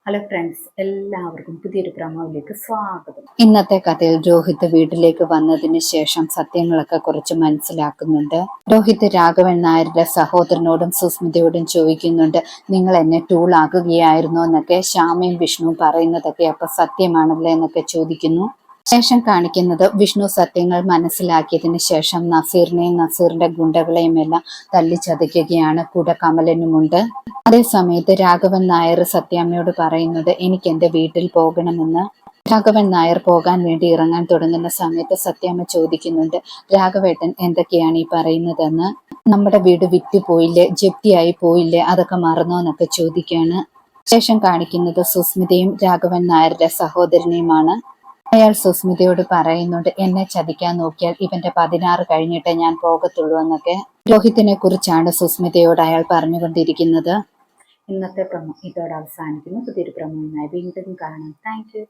Hello friends, എല്ലാവർക്കും പുതിയൊരു പ്രമോയിലേക്ക് സ്വാഗതം. ഇന്നത്തെ കഥയിൽ രോഹിത് വീട്ടിലേക്ക് വന്നതിന് ശേഷം സത്യങ്ങളൊക്കെ കുറച്ച് മനസ്സിലാക്കുന്നുണ്ട്. രോഹിത് രാഘവൻ നായരുടെ സഹോദരനോടും സുസ്മിതയോടും ചോദിക്കുന്നുണ്ട്, നിങ്ങൾ എന്നെ ടൂൾ ആക്കുകയായിരുന്നോ എന്നൊക്കെ. ശ്യാമയും വിഷ്ണുവും പറയുന്നതൊക്കെ അപ്പൊ സത്യമാണല്ലേ എന്നൊക്കെ ചോദിക്കുന്നു. ശേഷം കാണിക്കുന്നത് വിഷ്ണു സത്യങ്ങൾ മനസ്സിലാക്കിയതിന് ശേഷം നസീറിനെയും നസീറിന്റെ ഗുണ്ടകളെയും എല്ലാം തല്ലിച്ചതയ്ക്കുകയാണ്. കൂടെ കമലനുമുണ്ട്. അതേ സമയത്ത് രാഘവൻ നായർ സത്യാമ്മയോട് പറയുന്നത്, എനിക്ക് എന്റെ വീട്ടിൽ പോകണമെന്ന്. രാഘവൻ നായർ പോകാൻ വേണ്ടി ഇറങ്ങാൻ തുടങ്ങുന്ന സമയത്ത് സത്യാമ്മ ചോദിക്കുന്നുണ്ട്, രാഘവേട്ടൻ എന്തൊക്കെയാണ് ഈ പറയുന്നതെന്ന്. നമ്മുടെ വീട് വിറ്റുപോയില്ലേ, ജപ്തിയായി പോയില്ലേ, അതൊക്കെ മറന്നോ എന്നൊക്കെ ചോദിക്കുകയാണ്. ശേഷം കാണിക്കുന്നത് സുസ്മിതയും രാഘവൻ നായരുടെ സഹോദരനെയുമാണ്. അയാൾ സുസ്മിതയോട് പറയുന്നുണ്ട്, എന്നെ ചതിക്കാൻ നോക്കിയാൽ ഇവന്റെ 16 കഴിഞ്ഞിട്ടേ ഞാൻ പോകത്തുള്ളൂ എന്നൊക്കെ. രോഹിത്തിനെ കുറിച്ചാണ് സുസ്മിതയോട് അയാൾ പറഞ്ഞുകൊണ്ടിരിക്കുന്നത്. ഇന്നത്തെ പ്രമോ ഇതോടെ അവസാനിക്കുന്നു. പുതിയൊരു പ്രമോയുമായി വീണ്ടും കാണാം. Thank you.